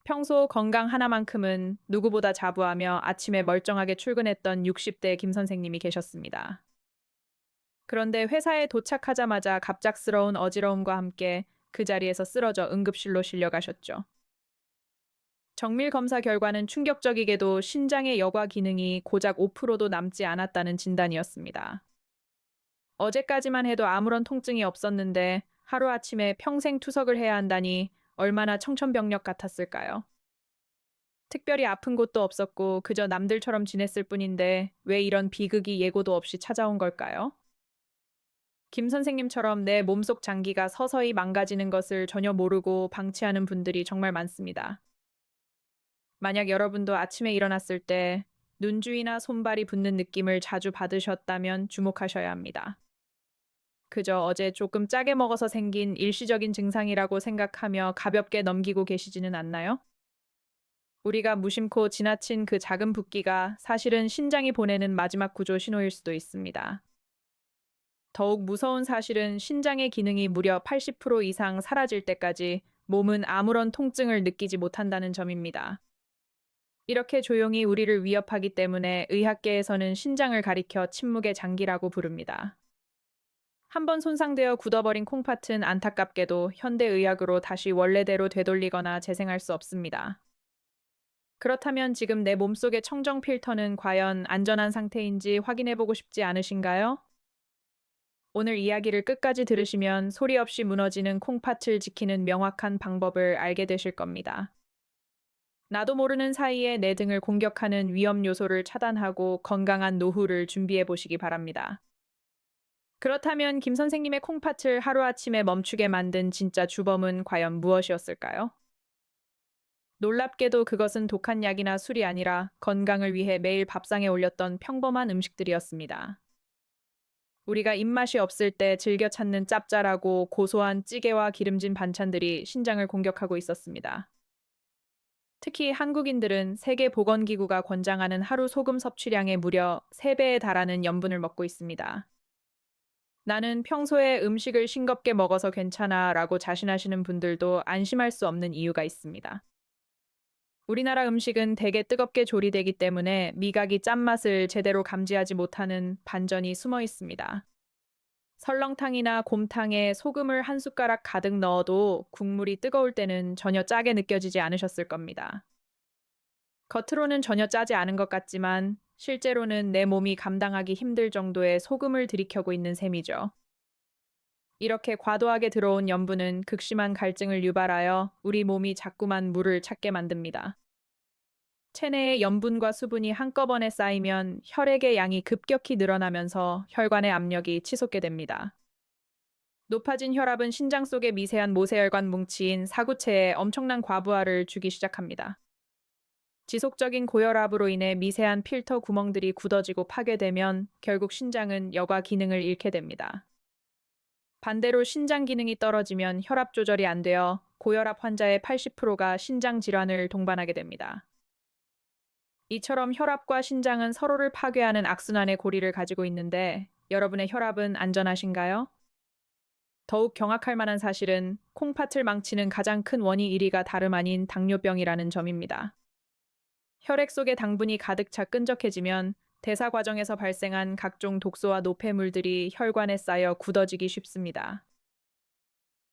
평소 건강 하나만큼은 누구보다 자부하며 아침에 멀쩡하게 출근했던 60대 김 선생님이 계셨습니다. 그런데 회사에 도착하자마자 갑작스러운 어지러움과 함께 그 자리에서 쓰러져 응급실로 실려가셨죠. 정밀 검사 결과는 충격적이게도 신장의 여과 기능이 고작 5%도 남지 않았다는 진단이었습니다. 어제까지만 해도 아무런 통증이 없었는데 하루아침에 평생 투석을 해야 한다니 얼마나 청천벽력 같았을까요? 특별히 아픈 곳도 없었고 그저 남들처럼 지냈을 뿐인데 왜 이런 비극이 예고도 없이 찾아온 걸까요? 김 선생님처럼 내 몸속 장기가 서서히 망가지는 것을 전혀 모르고 방치하는 분들이 정말 많습니다. 만약 여러분도 아침에 일어났을 때 눈주위나 손발이 붓는 느낌을 자주 받으셨다면 주목하셔야 합니다. 그저 어제 조금 짜게 먹어서 생긴 일시적인 증상이라고 생각하며 가볍게 넘기고 계시지는 않나요? 우리가 무심코 지나친 그 작은 붓기가 사실은 신장이 보내는 마지막 구조 신호일 수도 있습니다. 더욱 무서운 사실은 신장의 기능이 무려 80% 이상 사라질 때까지 몸은 아무런 통증을 느끼지 못한다는 점입니다. 이렇게 조용히 우리를 위협하기 때문에 의학계에서는 신장을 가리켜 침묵의 장기라고 부릅니다. 한번 손상되어 굳어버린 콩팥은 안타깝게도 현대의학으로 다시 원래대로 되돌리거나 재생할 수 없습니다. 그렇다면 지금 내 몸속의 청정 필터는 과연 안전한 상태인지 확인해보고 싶지 않으신가요? 오늘 이야기를 끝까지 들으시면 소리 없이 무너지는 콩팥을 지키는 명확한 방법을 알게 되실 겁니다. 나도 모르는 사이에 내 등을 공격하는 위험 요소를 차단하고 건강한 노후를 준비해 보시기 바랍니다. 그렇다면 김 선생님의 콩팥을 하루아침에 멈추게 만든 진짜 주범은 과연 무엇이었을까요? 놀랍게도 그것은 독한 약이나 술이 아니라 건강을 위해 매일 밥상에 올렸던 평범한 음식들이었습니다. 우리가 입맛이 없을 때 즐겨 찾는 짭짤하고 고소한 찌개와 기름진 반찬들이 신장을 공격하고 있었습니다. 특히 한국인들은 세계보건기구가 권장하는 하루 소금 섭취량의 무려 3배에 달하는 염분을 먹고 있습니다. 나는 평소에 음식을 싱겁게 먹어서 괜찮아 라고 자신하시는 분들도 안심할 수 없는 이유가 있습니다. 우리나라 음식은 대개 뜨겁게 조리되기 때문에 미각이 짠맛을 제대로 감지하지 못하는 반전이 숨어 있습니다. 설렁탕이나 곰탕에 소금을 한 숟가락 가득 넣어도 국물이 뜨거울 때는 전혀 짜게 느껴지지 않으셨을 겁니다. 겉으로는 전혀 짜지 않은 것 같지만 실제로는 내 몸이 감당하기 힘들 정도의 소금을 들이켜고 있는 셈이죠. 이렇게 과도하게 들어온 염분은 극심한 갈증을 유발하여 우리 몸이 자꾸만 물을 찾게 만듭니다. 체내의 염분과 수분이 한꺼번에 쌓이면 혈액의 양이 급격히 늘어나면서 혈관의 압력이 치솟게 됩니다. 높아진 혈압은 신장 속의 미세한 모세혈관 뭉치인 사구체에 엄청난 과부하를 주기 시작합니다. 지속적인 고혈압으로 인해 미세한 필터 구멍들이 굳어지고 파괴되면 결국 신장은 여과 기능을 잃게 됩니다. 반대로 신장 기능이 떨어지면 혈압 조절이 안 되어 고혈압 환자의 80%가 신장 질환을 동반하게 됩니다. 이처럼 혈압과 신장은 서로를 파괴하는 악순환의 고리를 가지고 있는데 여러분의 혈압은 안전하신가요? 더욱 경악할 만한 사실은 콩팥을 망치는 가장 큰 원인 1위가 다름 아닌 당뇨병이라는 점입니다. 혈액 속에 당분이 가득 차 끈적해지면 대사 과정에서 발생한 각종 독소와 노폐물들이 혈관에 쌓여 굳어지기 쉽습니다.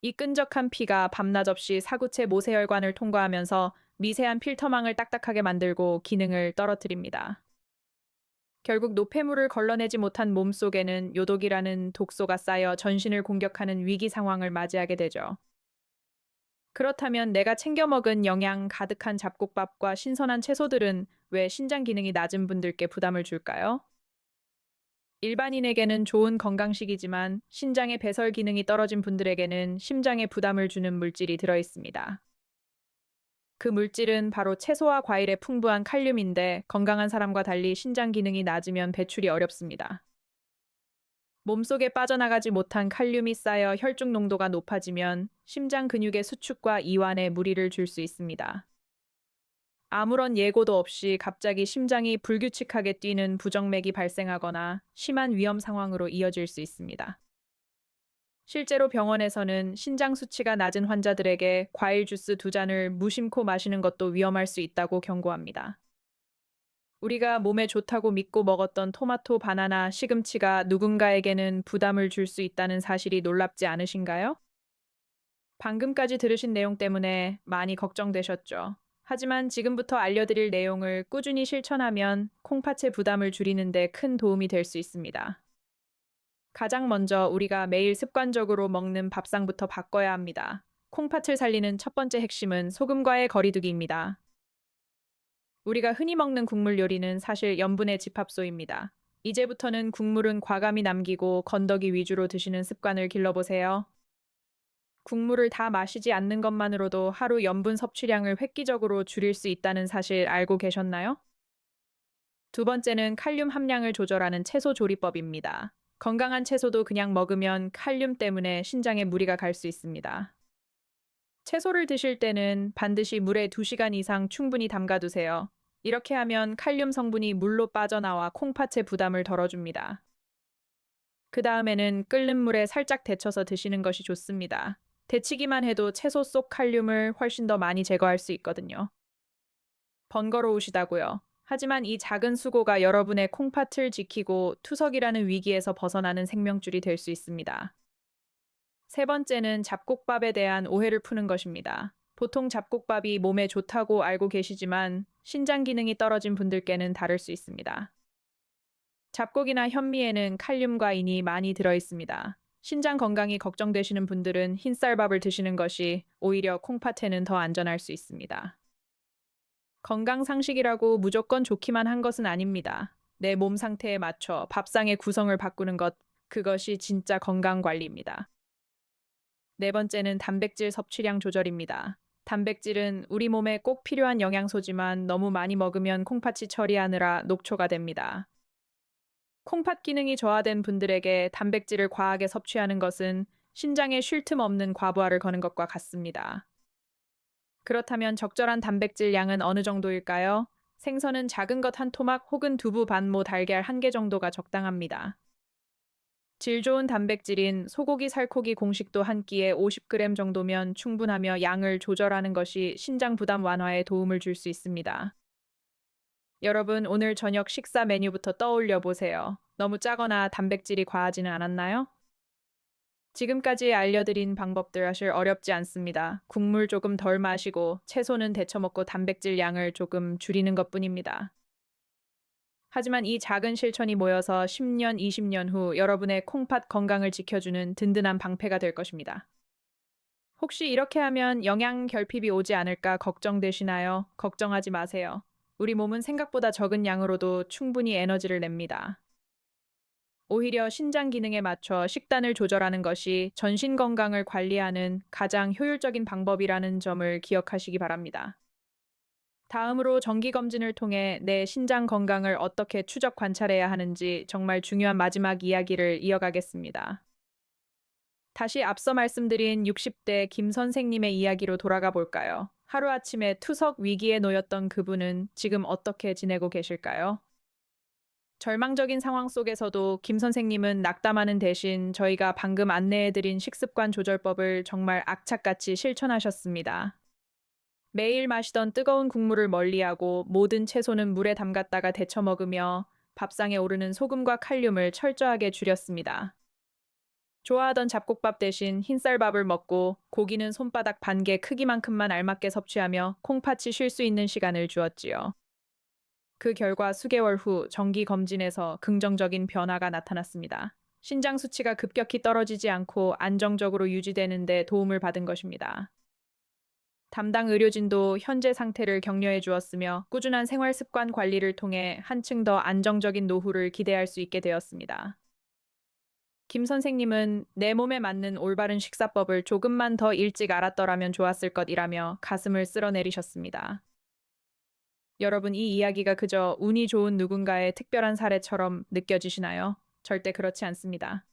이 끈적한 피가 밤낮 없이 사구체 모세혈관을 통과하면서 미세한 필터망을 딱딱하게 만들고 기능을 떨어뜨립니다. 결국 노폐물을 걸러내지 못한 몸 속에는 요독이라는 독소가 쌓여 전신을 공격하는 위기 상황을 맞이하게 되죠. 그렇다면 내가 챙겨 먹은 영양 가득한 잡곡밥과 신선한 채소들은 왜 신장 기능이 낮은 분들께 부담을 줄까요? 일반인에게는 좋은 건강식이지만 신장의 배설 기능이 떨어진 분들에게는 심장에 부담을 주는 물질이 들어 있습니다. 그 물질은 바로 채소와 과일의 풍부한 칼륨인데 건강한 사람과 달리 신장 기능이 낮으면 배출이 어렵습니다. 몸속에 빠져나가지 못한 칼륨이 쌓여 혈중 농도가 높아지면 심장 근육의 수축과 이완에 무리를 줄 수 있습니다. 아무런 예고도 없이 갑자기 심장이 불규칙하게 뛰는 부정맥이 발생하거나 심한 위험 상황으로 이어질 수 있습니다. 실제로 병원에서는 신장 수치가 낮은 환자들에게 과일 주스 두 잔을 무심코 마시는 것도 위험할 수 있다고 경고합니다. 우리가 몸에 좋다고 믿고 먹었던 토마토, 바나나, 시금치가 누군가에게는 부담을 줄 수 있다는 사실이 놀랍지 않으신가요? 방금까지 들으신 내용 때문에 많이 걱정되셨죠? 하지만 지금부터 알려드릴 내용을 꾸준히 실천하면 콩팥의 부담을 줄이는 데 큰 도움이 될 수 있습니다. 가장 먼저 우리가 매일 습관적으로 먹는 밥상부터 바꿔야 합니다. 콩팥을 살리는 첫 번째 핵심은 소금과의 거리두기입니다. 우리가 흔히 먹는 국물 요리는 사실 염분의 집합소입니다. 이제부터는 국물은 과감히 남기고 건더기 위주로 드시는 습관을 길러보세요. 국물을 다 마시지 않는 것만으로도 하루 염분 섭취량을 획기적으로 줄일 수 있다는 사실 알고 계셨나요? 두 번째는 칼륨 함량을 조절하는 채소 조리법입니다. 건강한 채소도 그냥 먹으면 칼륨 때문에 신장에 무리가 갈 수 있습니다. 채소를 드실 때는 반드시 물에 2시간 이상 충분히 담가두세요. 이렇게 하면 칼륨 성분이 물로 빠져나와 콩팥의 부담을 덜어줍니다. 그 다음에는 끓는 물에 살짝 데쳐서 드시는 것이 좋습니다. 데치기만 해도 채소 속 칼륨을 훨씬 더 많이 제거할 수 있거든요. 번거로우시다고요. 하지만 이 작은 수고가 여러분의 콩팥을 지키고 투석이라는 위기에서 벗어나는 생명줄이 될 수 있습니다. 세 번째는 잡곡밥에 대한 오해를 푸는 것입니다. 보통 잡곡밥이 몸에 좋다고 알고 계시지만 신장 기능이 떨어진 분들께는 다를 수 있습니다. 잡곡이나 현미에는 칼륨과 인이 많이 들어 있습니다. 신장 건강이 걱정되시는 분들은 흰쌀밥을 드시는 것이 오히려 콩팥에는 더 안전할 수 있습니다. 건강 상식이라고 무조건 좋기만 한 것은 아닙니다. 내 몸 상태에 맞춰 밥상의 구성을 바꾸는 것, 그것이 진짜 건강 관리입니다. 네 번째는 단백질 섭취량 조절입니다. 단백질은 우리 몸에 꼭 필요한 영양소지만 너무 많이 먹으면 콩팥이 처리하느라 녹초가 됩니다. 콩팥 기능이 저하된 분들에게 단백질을 과하게 섭취하는 것은 신장에 쉴 틈 없는 과부하를 거는 것과 같습니다. 그렇다면 적절한 단백질 양은 어느 정도일까요? 생선은 작은 것 한 토막 혹은 두부 반모 달걀 한 개 정도가 적당합니다. 질 좋은 단백질인 소고기, 살코기 공식도 한 끼에 50g 정도면 충분하며 양을 조절하는 것이 신장 부담 완화에 도움을 줄 수 있습니다. 여러분, 오늘 저녁 식사 메뉴부터 떠올려 보세요. 너무 짜거나 단백질이 과하지는 않았나요? 지금까지 알려드린 방법들 사실 어렵지 않습니다. 국물 조금 덜 마시고 채소는 데쳐 먹고 단백질 양을 조금 줄이는 것뿐입니다. 하지만 이 작은 실천이 모여서 10년, 20년 후 여러분의 콩팥 건강을 지켜주는 든든한 방패가 될 것입니다. 혹시 이렇게 하면 영양 결핍이 오지 않을까 걱정되시나요? 걱정하지 마세요. 우리 몸은 생각보다 적은 양으로도 충분히 에너지를 냅니다. 오히려 신장 기능에 맞춰 식단을 조절하는 것이 전신 건강을 관리하는 가장 효율적인 방법이라는 점을 기억하시기 바랍니다. 다음으로 정기 검진을 통해 내 신장 건강을 어떻게 추적 관찰해야 하는지 정말 중요한 마지막 이야기를 이어가겠습니다. 다시 앞서 말씀드린 60대 김 선생님의 이야기로 돌아가 볼까요? 하루아침에 투석 위기에 놓였던 그분은 지금 어떻게 지내고 계실까요? 절망적인 상황 속에서도 김 선생님은 낙담하는 대신 저희가 방금 안내해드린 식습관 조절법을 정말 악착같이 실천하셨습니다. 매일 마시던 뜨거운 국물을 멀리하고 모든 채소는 물에 담갔다가 데쳐 먹으며 밥상에 오르는 소금과 칼륨을 철저하게 줄였습니다. 좋아하던 잡곡밥 대신 흰쌀밥을 먹고 고기는 손바닥 반개 크기만큼만 알맞게 섭취하며 콩팥이 쉴 수 있는 시간을 주었지요. 그 결과 수개월 후 정기 검진에서 긍정적인 변화가 나타났습니다. 신장 수치가 급격히 떨어지지 않고 안정적으로 유지되는 데 도움을 받은 것입니다. 담당 의료진도 현재 상태를 격려해 주었으며 꾸준한 생활 습관 관리를 통해 한층 더 안정적인 노후를 기대할 수 있게 되었습니다. 김 선생님은 내 몸에 맞는 올바른 식사법을 조금만 더 일찍 알았더라면 좋았을 것이라며 가슴을 쓸어내리셨습니다. 여러분, 이 이야기가 그저 운이 좋은 누군가의 특별한 사례처럼 느껴지시나요? 절대 그렇지 않습니다.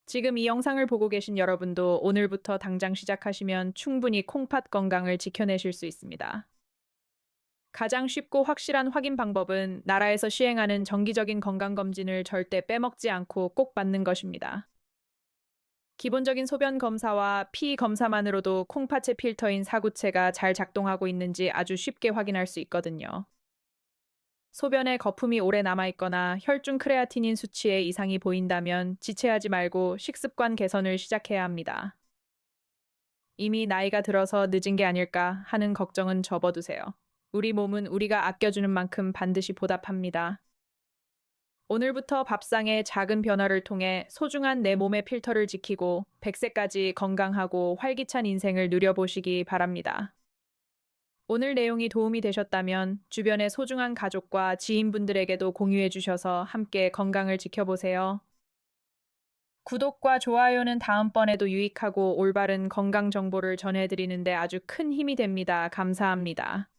지금 이 영상을 보고 계신 여러분도 오늘부터 당장 시작하시면 충분히 콩팥 건강을 지켜내실 수 있습니다. 가장 쉽고 확실한 확인 방법은 나라에서 시행하는 정기적인 건강검진을 절대 빼먹지 않고 꼭 받는 것입니다. 기본적인 소변 검사와 피 검사만으로도 콩팥의 필터인 사구체가 잘 작동하고 있는지 아주 쉽게 확인할 수 있거든요. 소변에 거품이 오래 남아있거나 혈중 크레아티닌 수치에 이상이 보인다면 지체하지 말고 식습관 개선을 시작해야 합니다. 이미 나이가 들어서 늦은 게 아닐까 하는 걱정은 접어두세요. 우리 몸은 우리가 아껴주는 만큼 반드시 보답합니다. 오늘부터 밥상의 작은 변화를 통해 소중한 내 몸의 필터를 지키고 100세까지 건강하고 활기찬 인생을 누려보시기 바랍니다. 오늘 내용이 도움이 되셨다면 주변의 소중한 가족과 지인분들에게도 공유해 주셔서 함께 건강을 지켜보세요. 구독과 좋아요는 다음번에도 유익하고 올바른 건강 정보를 전해드리는데 아주 큰 힘이 됩니다. 감사합니다.